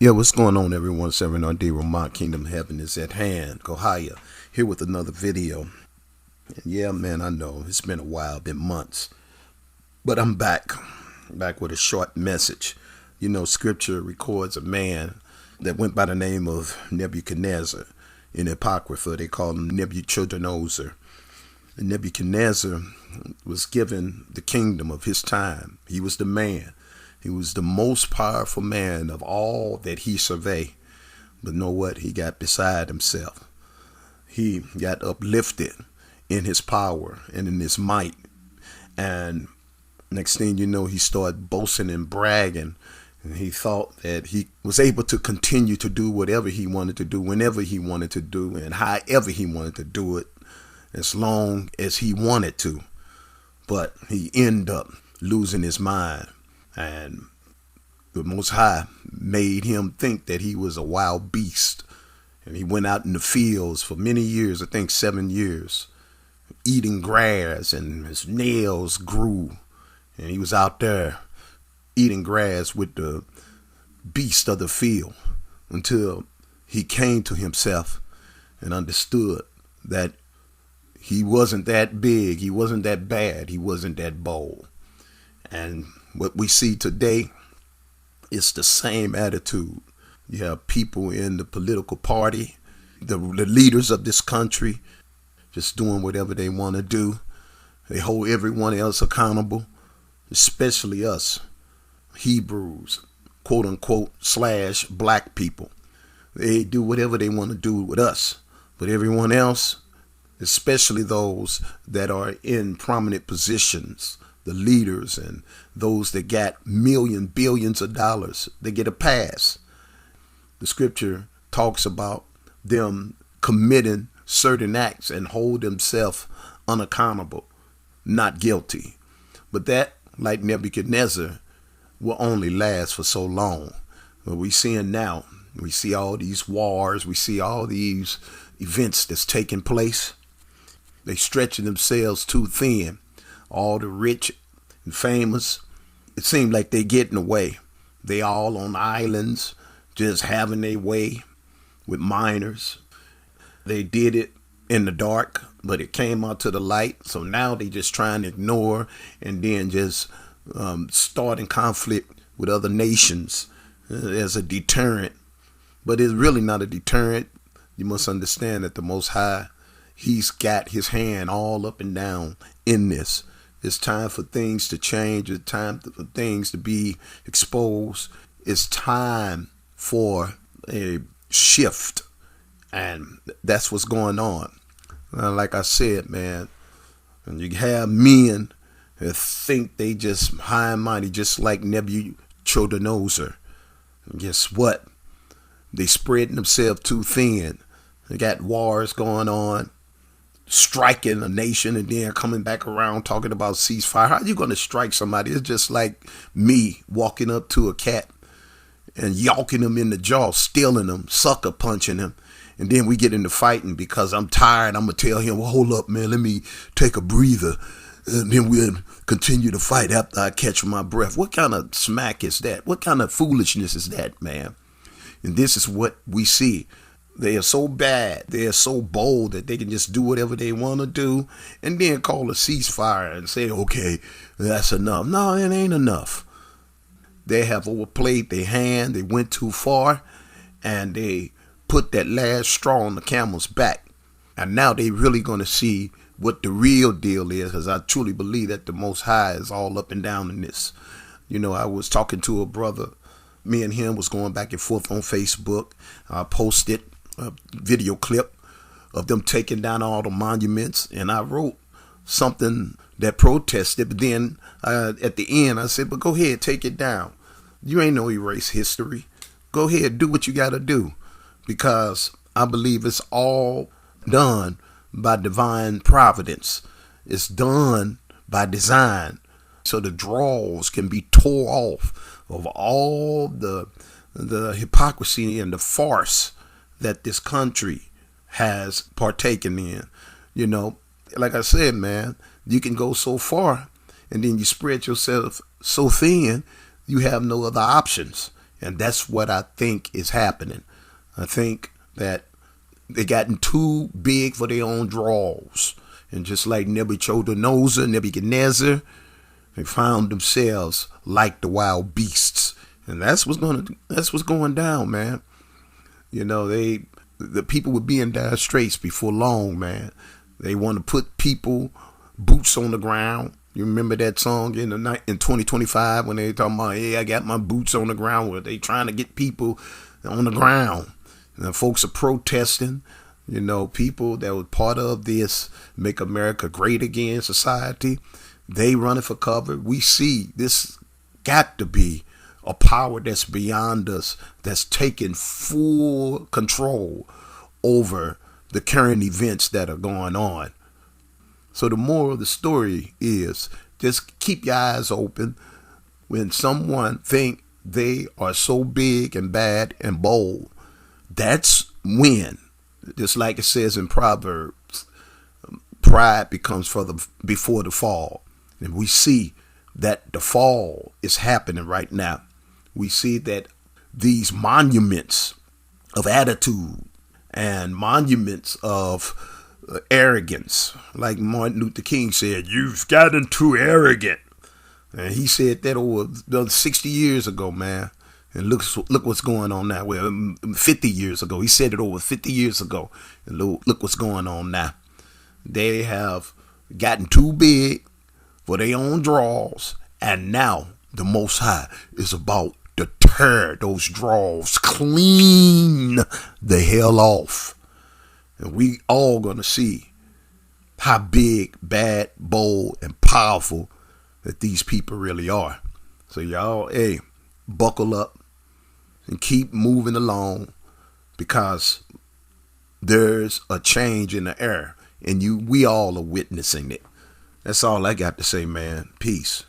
Yeah, what's going on, everyone? 7RD Vermont Kingdom Heaven is at hand. Go higher. Here with another video. And yeah, man, I know it's been a while, been months, but I'm back with a short message. You know, Scripture records a man that went by the name of Nebuchadnezzar. In Apocrypha, they call him Nebuchadnezzar. And Nebuchadnezzar was given the kingdom of his time. He was the man. He was the most powerful man of all that he surveyed. But know what? He got beside himself. He got uplifted in his power and in his might. And next thing you know, he started boasting and bragging. And he thought that he was able to continue to do whatever he wanted to do, whenever he wanted to do, and however he wanted to do it, as long as he wanted to. But he ended up losing his mind. And the Most High made him think that he was a wild beast. And he went out in the fields for many years, I think 7 years, eating grass, and his nails grew. And he was out there eating grass with the beast of the field until he came to himself and understood that he wasn't that big, he wasn't that bad, he wasn't that bold. And what we see today is the same attitude. You have people in the political party, the leaders of this country, just doing whatever they want to do. They hold everyone else accountable, especially us, Hebrews, quote unquote, / black people. They do whatever they want to do with us. But everyone else, especially those that are in prominent positions, the leaders and those that got billions of dollars, they get a pass. The scripture talks about them committing certain acts and hold themselves unaccountable, not guilty. But that, like Nebuchadnezzar, will only last for so long. What we seeing now, we see all these wars, we see all these events that's taking place. They stretching themselves too thin. All the rich and famous, it seems like they getting away. They all on islands, just having their way with minors. They did it in the dark, but it came out to the light. So now they just trying to ignore and then just starting conflict with other nations as a deterrent. But it's really not a deterrent. You must understand that the Most High, He's got His hand all up and down in this. It's time for things to change. It's time for things to be exposed. It's time for a shift. And that's what's going on. Like I said, man, and you have men that think they just high and mighty, just like Nebuchadnezzar. And guess what? They spreading themselves too thin. They got wars going on, striking a nation, and then coming back around talking about ceasefire. How are you going to strike somebody? It's just like me walking up to a cat and yawking him in the jaw, stealing him, sucker punching him. And then we get into fighting because I'm tired. I'm going to tell him, well, hold up, man, let me take a breather. And then we'll continue to fight after I catch my breath. What kind of smack is that? What kind of foolishness is that, man? And this is what we see. They are so bad, they are so bold that they can just do whatever they want to do and then call a ceasefire and say, okay, that's enough. No, it ain't enough. They have overplayed their hand. They went too far and they put that last straw on the camel's back. And now they really going to see what the real deal is, because I truly believe that the Most High is all up and down in this. You know, I was talking to a brother. Me and him was going back and forth on Facebook. I posted a video clip of them taking down all the monuments, and I wrote something that protested. But then at the end, I said, but go ahead, take it down. You ain't no erase history. Go ahead, do what you got to do, because I believe it's all done by divine providence. It's done by design, so the draws can be tore off of all the hypocrisy and the farce that this country has partaken in. You know, like I said, man, you can go so far and then you spread yourself so thin, you have no other options. And that's what I think is happening. I think that they gotten too big for their own draws. And just like Nebuchadnezzar, they found themselves like the wild beasts. And that's what's going down, man. You know, the people would be in dire straits before long, man. They want to put people boots on the ground. You remember that song in 2025 when they talking about, hey, I got my boots on the ground, where they trying to get people on the ground. And folks are protesting. You know, people that were part of this Make America Great Again society, they running for cover. We see this got to be a power that's beyond us, that's taking full control over the current events that are going on. So the moral of the story is just keep your eyes open. When someone think they are so big and bad and bold, that's when, just like it says in Proverbs, pride becomes before the fall. And we see that the fall is happening right now. We see that these monuments of attitude and monuments of arrogance, like Martin Luther King said, you've gotten too arrogant. And he said that over 60 years ago, man. And look what's going on now. Well, 50 years ago. He said it over 50 years ago. And look what's going on now. They have gotten too big for their own draws. And now the Most High is about to tear those draws clean the hell off. And we all gonna see how big, bad, bold, and powerful that these people really are. So y'all, hey, buckle up and keep moving along, because there's a change in the air, and we all are witnessing it. That's all I got to say, man. Peace.